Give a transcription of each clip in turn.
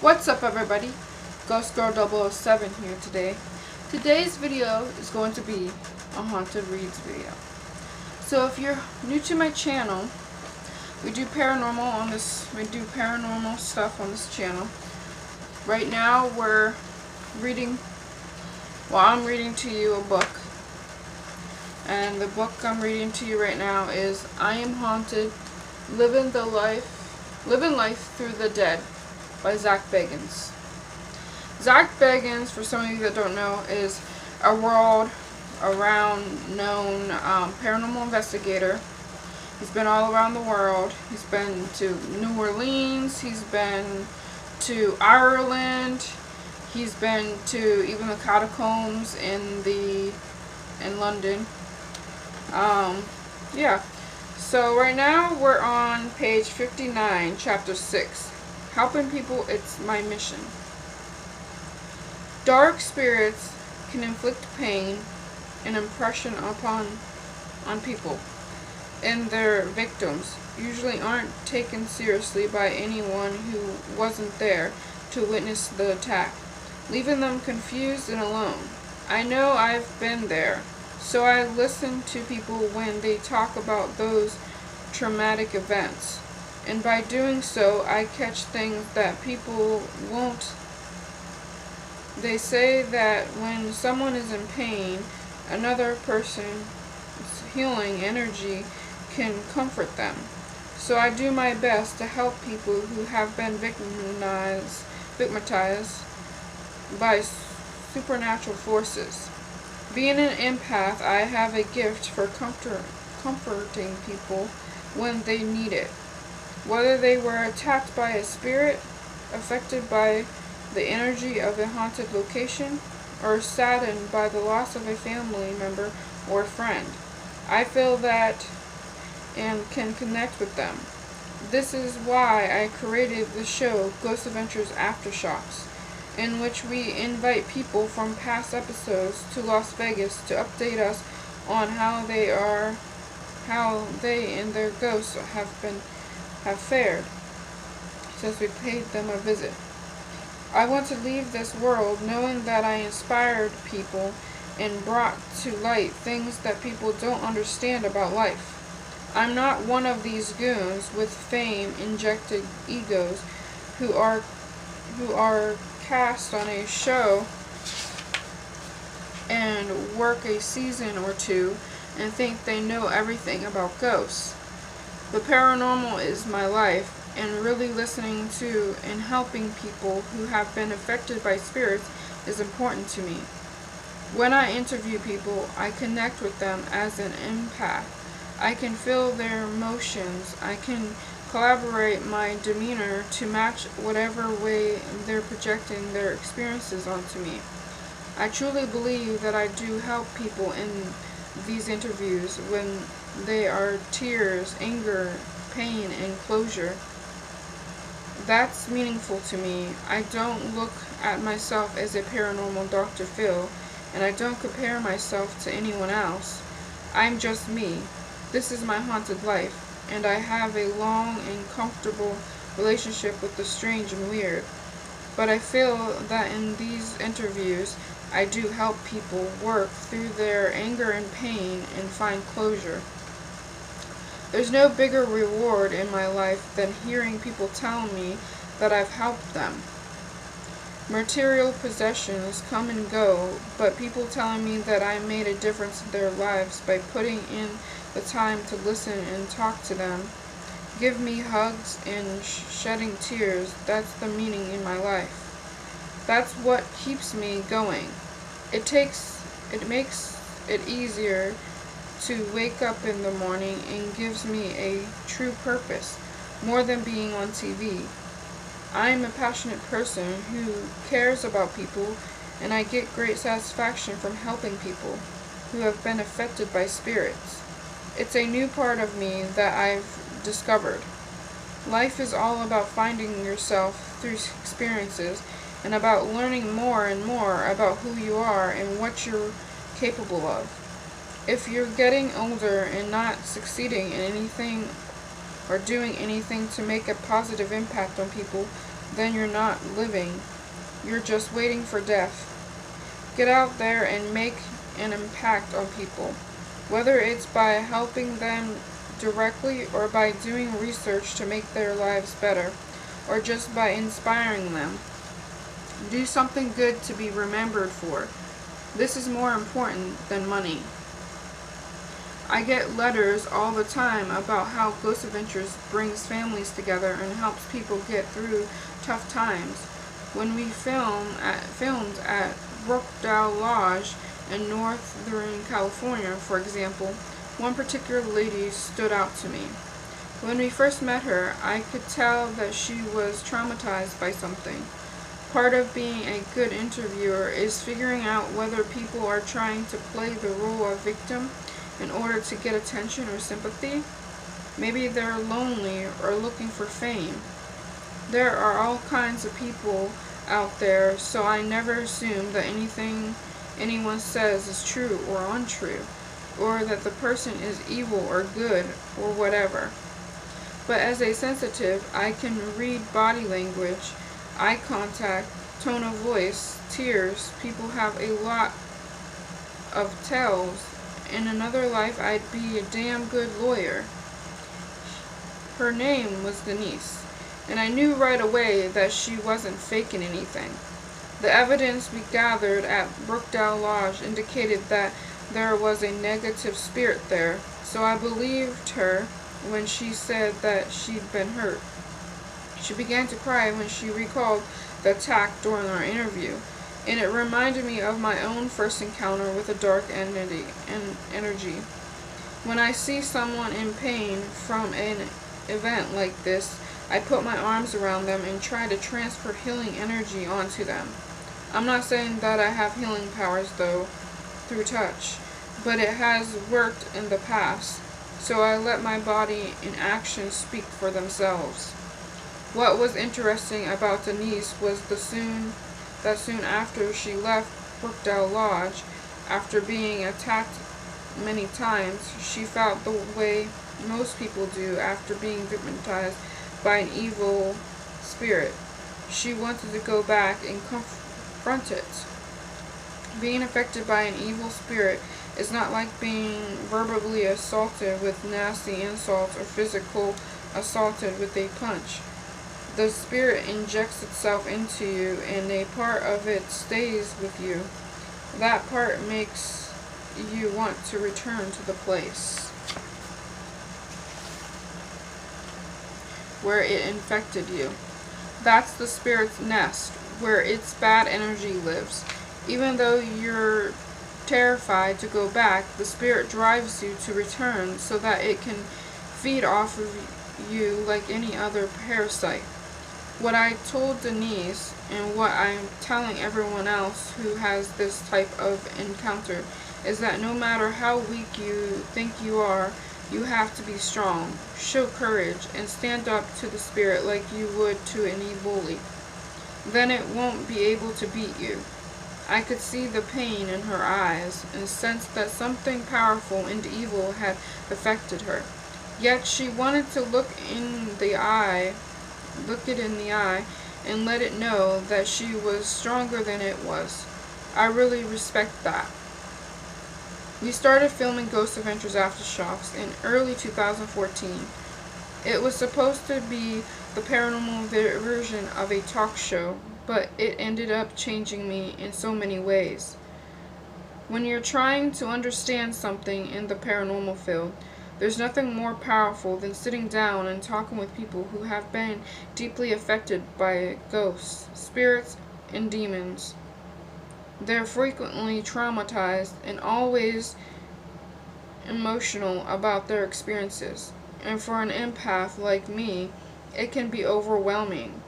What's up, everybody? Ghost Girl 007 here today. Today's video is going to be a Haunted Reads video. So if you're new to my channel, we do paranormal stuff on this channel. Right now I'm reading to you a book. And the book I'm reading to you right now is I Am Haunted, Living Life Through the Dead by Zach Bagans. Zach Bagans, for some of you that don't know, is a world-around known paranormal investigator. He's been all around the world. He's been to New Orleans. He's been to Ireland. He's been to even the catacombs in London. Yeah. So right now we're on page 59, chapter 6. Helping people, it's my mission. Dark spirits can inflict pain and impression on people, and their victims usually aren't taken seriously by anyone who wasn't there to witness the attack, leaving them confused and alone. I know I've been there, so I listen to people when they talk about those traumatic events. And by doing so, I catch things that people won't. They say that when someone is in pain, another person's healing energy can comfort them. So I do my best to help people who have been victimized by supernatural forces. Being an empath, I have a gift for comforting people when they need it. Whether they were attacked by a spirit, affected by the energy of a haunted location, or saddened by the loss of a family member or friend, I feel that and can connect with them. This is why I created the show Ghost Adventures Aftershocks, in which we invite people from past episodes to Las Vegas to update us on how they and their ghosts have fared since we paid them a visit. I want to leave this world knowing that I inspired people and brought to light things that people don't understand about life. I'm not one of these goons with fame-injected egos who are cast on a show and work a season or two and think they know everything about ghosts. The paranormal is my life, and really listening to and helping people who have been affected by spirits is important to me. When I interview people, I connect with them as an empath. I can feel their emotions. I can collaborate my demeanor to match whatever way they're projecting their experiences onto me. I truly believe that I do help people in these interviews when they are tears, anger, pain, and closure. That's meaningful to me. I don't look at myself as a paranormal Dr. Phil, and I don't compare myself to anyone else. I'm just me. This is my haunted life, and I have a long and comfortable relationship with the strange and weird. But I feel that in these interviews, I do help people work through their anger and pain and find closure. There's no bigger reward in my life than hearing people tell me that I've helped them. Material possessions come and go, but people telling me that I made a difference in their lives by putting in the time to listen and talk to them, give me hugs and shedding tears, that's the meaning in my life. That's what keeps me going. It makes it easier to wake up in the morning and gives me a true purpose, more than being on TV. I am a passionate person who cares about people, and I get great satisfaction from helping people who have been affected by spirits. It's a new part of me that I've discovered. Life is all about finding yourself through experiences, and about learning more and more about who you are and what you're capable of. If you're getting older and not succeeding in anything or doing anything to make a positive impact on people, then you're not living. You're just waiting for death. Get out there and make an impact on people, whether it's by helping them directly or by doing research to make their lives better, or just by inspiring them. Do something good to be remembered for. This is more important than money. I get letters all the time about how Ghost Adventures brings families together and helps people get through tough times. When we filmed at Brookdale Lodge in Northern California, for example, one particular lady stood out to me. When we first met her, I could tell that she was traumatized by something. Part of being a good interviewer is figuring out whether people are trying to play the role of victim in order to get attention or sympathy. Maybe they're lonely or looking for fame. There are all kinds of people out there, so I never assume that anything anyone says is true or untrue, or that the person is evil or good or whatever. But as a sensitive, I can read body language, eye contact, tone of voice, tears. People have a lot of tells. In another life, I'd be a damn good lawyer. Her name was Denise, and I knew right away that she wasn't faking anything. The evidence we gathered at Brookdale Lodge indicated that there was a negative spirit there, so I believed her when she said that she'd been hurt. She began to cry when she recalled the attack during our interview, and it reminded me of my own first encounter with a dark energy. When I see someone in pain from an event like this, I put my arms around them and try to transfer healing energy onto them. I'm not saying that I have healing powers, though, through touch, but it has worked in the past, so I let my body and actions speak for themselves. What was interesting about Denise was soon after she left Brookdale Lodge, after being attacked many times, she felt the way most people do after being hypnotized by an evil spirit. She wanted to go back and confront it. Being affected by an evil spirit is not like being verbally assaulted with nasty insults or physical assaulted with a punch. The spirit injects itself into you, and a part of it stays with you. That part makes you want to return to the place where it infected you. That's the spirit's nest, where its bad energy lives. Even though you're terrified to go back, the spirit drives you to return so that it can feed off of you like any other parasite. What I told Denise, and what I'm telling everyone else who has this type of encounter, is that no matter how weak you think you are, you have to be strong, show courage, and stand up to the spirit like you would to any bully. Then it won't be able to beat you. I could see the pain in her eyes, and sensed that something powerful and evil had affected her. Yet she wanted to look it in the eye, and let it know that she was stronger than it was. I really respect that. We started filming Ghost Adventures Aftershocks in early 2014. It was supposed to be the paranormal version of a talk show, but it ended up changing me in so many ways. When you're trying to understand something in the paranormal field, there's nothing more powerful than sitting down and talking with people who have been deeply affected by ghosts, spirits, and demons. They're frequently traumatized and always emotional about their experiences. And for an empath like me, it can be overwhelming.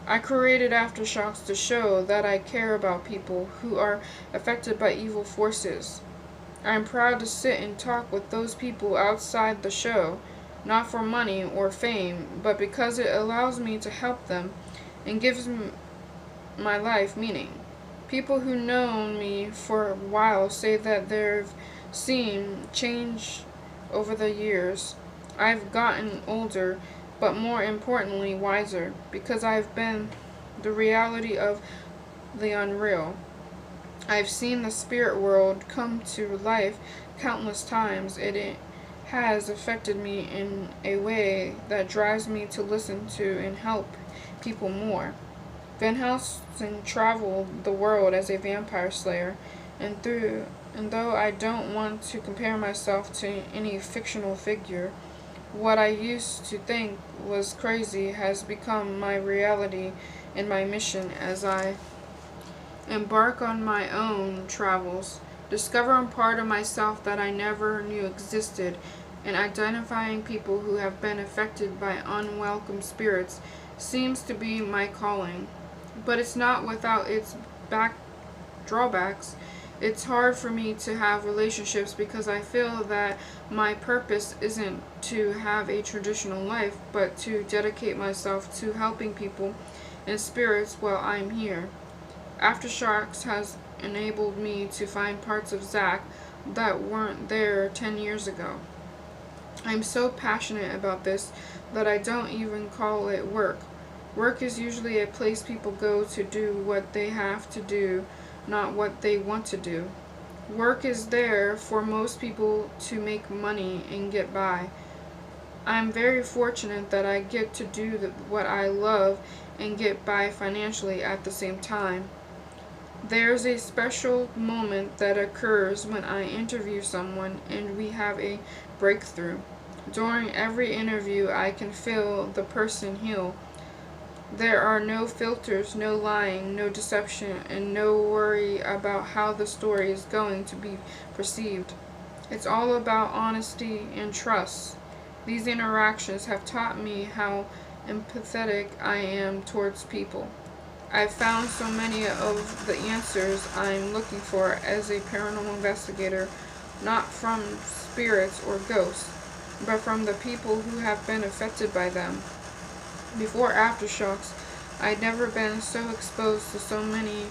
I created Aftershocks to show that I care about people who are affected by evil forces. I am proud to sit and talk with those people outside the show, not for money or fame, but because it allows me to help them and gives my life meaning. People who know me for a while say that they've seen change over the years. I've gotten older, but more importantly, wiser, because I've been the reality of the unreal. I've seen the spirit world come to life countless times. It has affected me in a way that drives me to listen to and help people more. Van Helsing traveled the world as a vampire slayer, and though I don't want to compare myself to any fictional figure, what I used to think was crazy has become my reality and my mission as I embark on my own travels, discovering part of myself that I never knew existed, and identifying people who have been affected by unwelcome spirits seems to be my calling. But it's not without its drawbacks. It's hard for me to have relationships because I feel that my purpose isn't to have a traditional life, but to dedicate myself to helping people and spirits while I'm here. Aftershocks has enabled me to find parts of Zach that weren't there 10 years ago. I'm so passionate about this that I don't even call it work. Work is usually a place people go to do what they have to do, not what they want to do. Work is there for most people to make money and get by. I'm very fortunate that I get to do what I love and get by financially at the same time. There's a special moment that occurs when I interview someone and we have a breakthrough. During every interview, I can feel the person heal. There are no filters, no lying, no deception, and no worry about how the story is going to be perceived. It's all about honesty and trust. These interactions have taught me how empathetic I am towards people. I've found so many of the answers I'm looking for as a paranormal investigator, not from spirits or ghosts, but from the people who have been affected by them. Before Aftershocks, I'd never been so exposed to so many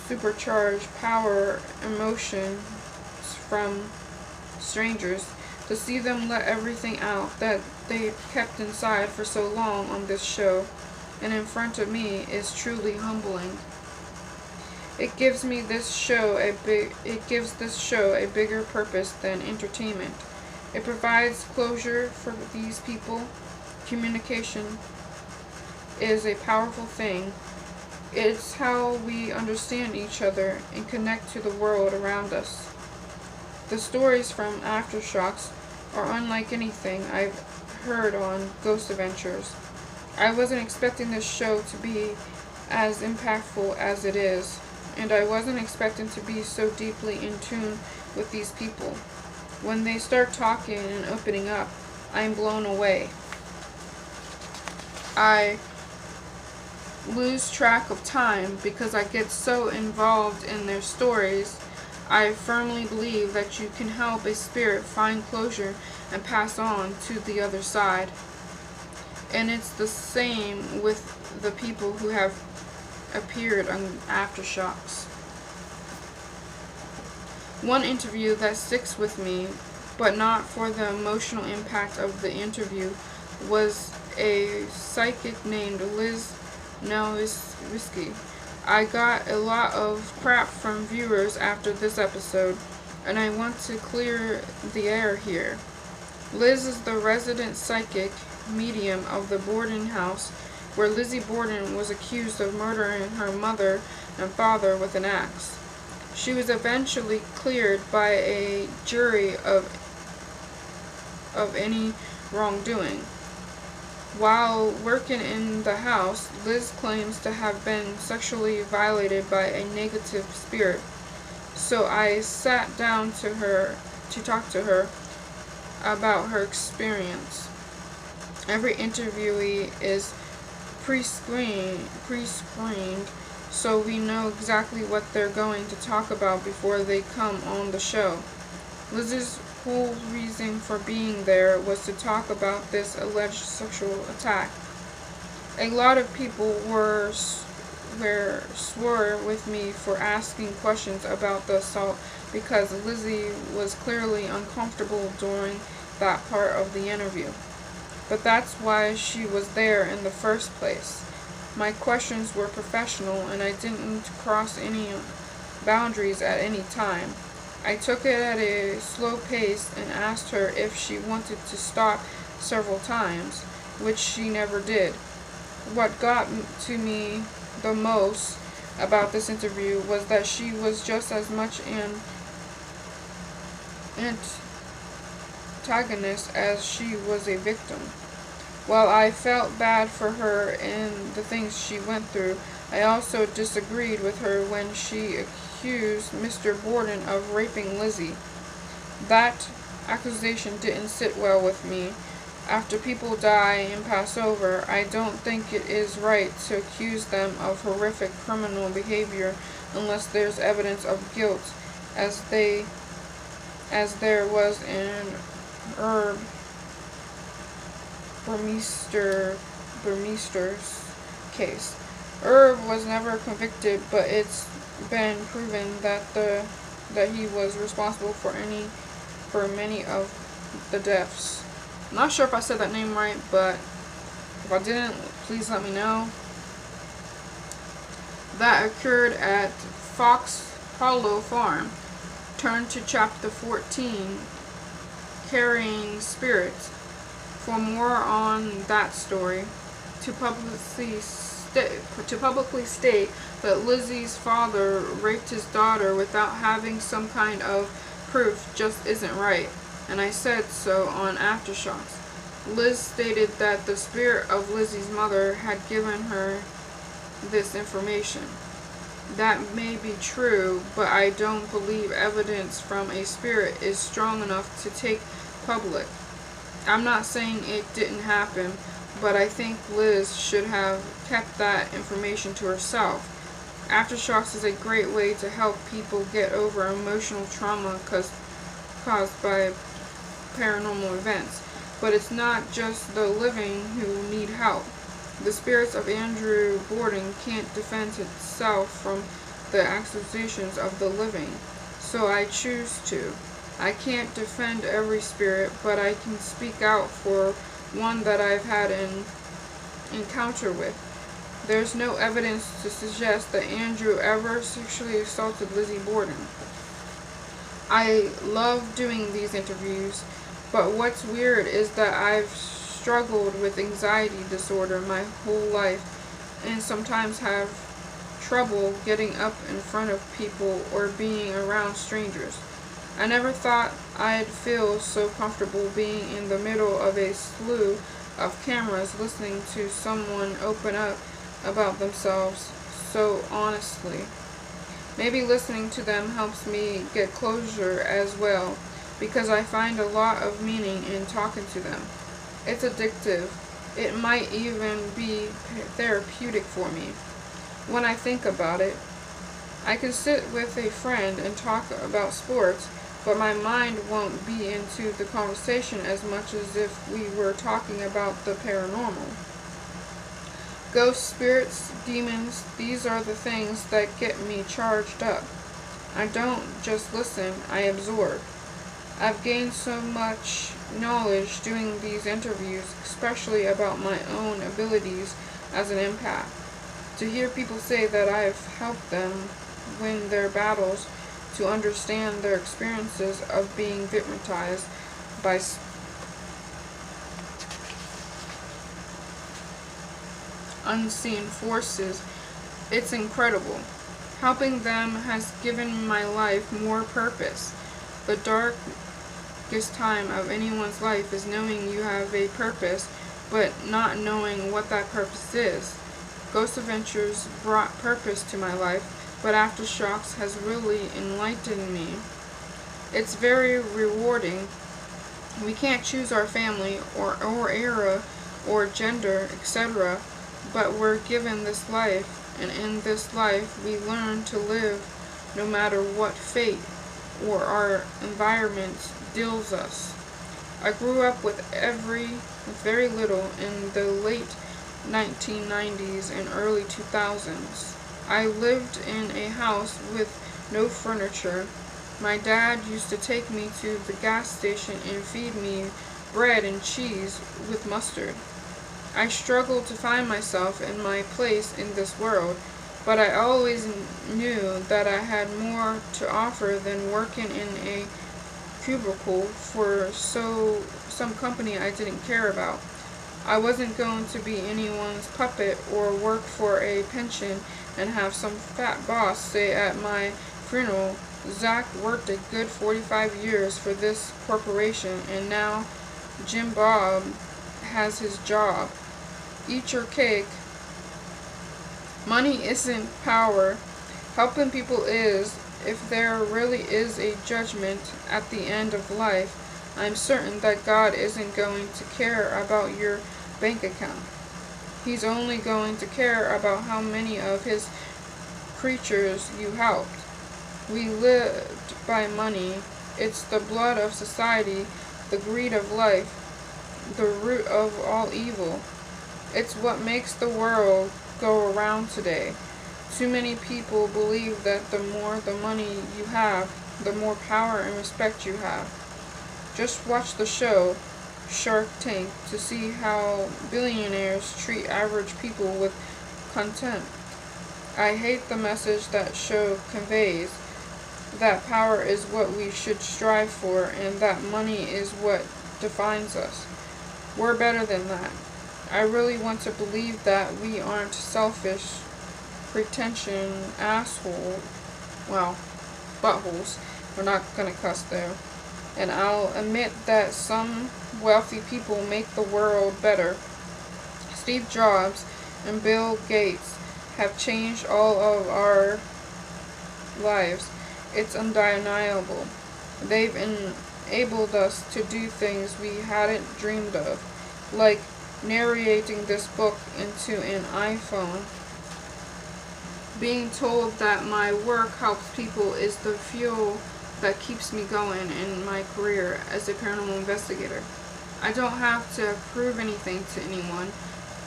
supercharged power emotions from strangers. To see them let everything out that they kept inside for so long on this show and in front of me is truly humbling. It gives this show a bigger purpose than entertainment. It provides closure for these people. Communication is a powerful thing. It's how we understand each other and connect to the world around us. The stories from Aftershocks are unlike anything I've heard on Ghost Adventures. I wasn't expecting this show to be as impactful as it is, and I wasn't expecting to be so deeply in tune with these people. When they start talking and opening up, I'm blown away. I lose track of time because I get so involved in their stories. I firmly believe that you can help a spirit find closure and pass on to the other side. And it's the same with the people who have appeared on Aftershocks. One interview that sticks with me, but not for the emotional impact of the interview, was a psychic named Liz Nowitzki. I got a lot of crap from viewers after this episode, and I want to clear the air here. Liz is the resident psychic medium of the boarding house where Lizzie Borden was accused of murdering her mother and father with an axe. She was eventually cleared by a jury of any wrongdoing. While working in the house, Liz claims to have been sexually violated by a negative spirit. So I sat down to talk to her about her experience. Every interviewee is pre-screened, so we know exactly what they're going to talk about before they come on the show. Liz's whole reason for being there was to talk about this alleged sexual attack. A lot of people swore with me for asking questions about the assault because Lizzie was clearly uncomfortable during that part of the interview. but that's why she was there in the first place. My questions were professional, and I didn't cross any boundaries at any time. I took it at a slow pace and asked her if she wanted to stop several times, which she never did. What got to me the most about this interview was that she was just as much an antagonist as she was a victim. While I felt bad for her and the things she went through, I also disagreed with her when she accused Mr. Borden of raping Lizzie. That accusation didn't sit well with me. After people die and pass over, I don't think it is right to accuse them of horrific criminal behavior unless there's evidence of guilt, as there was in Herb Burmester's case. Herb was never convicted, but it's been proven that he was responsible for many of the deaths. I'm not sure if I said that name right, but if I didn't, please let me know. That occurred at Fox Hollow Farm. Turn to chapter 14, Carrying Spirits, for more on that story. To publicly state that Lizzie's father raped his daughter without having some kind of proof just isn't right, and I said so on Aftershocks. Liz stated that the spirit of Lizzie's mother had given her this information. That may be true, but I don't believe evidence from a spirit is strong enough to take public. I'm not saying it didn't happen, but I think Liz should have kept that information to herself. Aftershocks is a great way to help people get over emotional trauma caused by paranormal events. But it's not just the living who need help. The spirits of Andrew Borden can't defend itself from the accusations of the living, so I choose to. I can't defend every spirit, but I can speak out for one that I've had an encounter with. There's no evidence to suggest that Andrew ever sexually assaulted Lizzie Borden. I love doing these interviews, but what's weird is that I've struggled with anxiety disorder my whole life and sometimes have trouble getting up in front of people or being around strangers. I never thought I'd feel so comfortable being in the middle of a slew of cameras listening to someone open up about themselves so honestly. Maybe listening to them helps me get closure as well, because I find a lot of meaning in talking to them. It's addictive. It might even be therapeutic for me. When I think about it, I can sit with a friend and talk about sports, but my mind won't be into the conversation as much as if we were talking about the paranormal. Ghosts, spirits, demons, these are the things that get me charged up. I don't just listen, I absorb. I've gained so much knowledge doing these interviews, especially about my own abilities as an empath. To hear people say that I've helped them win their battles, to understand their experiences of being hypnotized by unseen forces, it's incredible. Helping them has given my life more purpose. The darkest time of anyone's life is knowing you have a purpose, but not knowing what that purpose is. Ghost Adventures brought purpose to my life, but Aftershocks has really enlightened me. It's very rewarding. We can't choose our family or era or gender, etc., but we're given this life, and in this life we learn to live no matter what fate or our environment deals us. I grew up with very little in the late 1990s and early 2000s. I lived in a house with no furniture. My dad used to take me to the gas station and feed me bread and cheese with mustard. I struggled to find myself and my place in this world, but I always knew that I had more to offer than working in a cubicle for some company I didn't care about. I wasn't going to be anyone's puppet or work for a pension and have some fat boss say at my funeral, "Zach worked a good 45 years for this corporation and now Jim Bob has his job. Eat your cake." Money isn't power. Helping people is. If there really is a judgment at the end of life, I'm certain that God isn't going to care about your bank account. He's only going to care about how many of his creatures you helped. We lived by money. It's the blood of society, the greed of life, the root of all evil. It's what makes the world go around today. Too many people believe that the more the money you have, the more power and respect you have. Just watch the show Shark Tank to see how billionaires treat average people with contempt. I hate the message that show conveys, that power is what we should strive for and that money is what defines us. We're better than that. I really want to believe that we aren't selfish, pretentious buttholes. We're not gonna cuss there. And I'll admit that some wealthy people make the world better. Steve Jobs and Bill Gates have changed all of our lives. It's undeniable. They've enabled us to do things we hadn't dreamed of, like narrating this book into an iPhone. Being told that my work helps people is the fuel that keeps me going in my career as a paranormal investigator. I don't have to prove anything to anyone,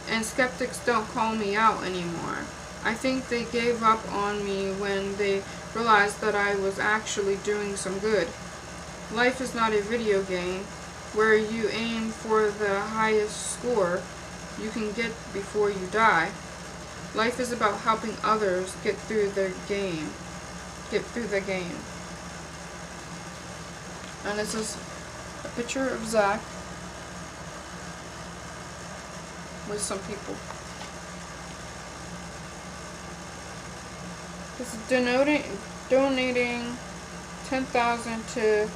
and skeptics don't call me out anymore. I think they gave up on me when they realized that I was actually doing some good. Life is not a video game where you aim for the highest score you can get before you die. Life is about helping others get through the game. And this is a picture of Zach with some people. This is donating $10,000 to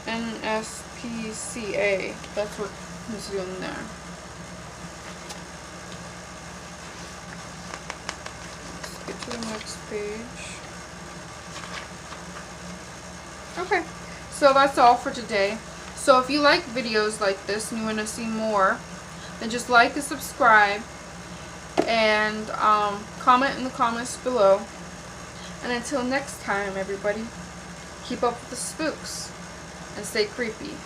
NSPCA. That's what he's doing there. Let's get to the next page. Okay, so that's all for today. So if you like videos like this and you want to see more, then just like and subscribe and comment in the comments below. And until next time, everybody, keep up with the spooks and stay creepy.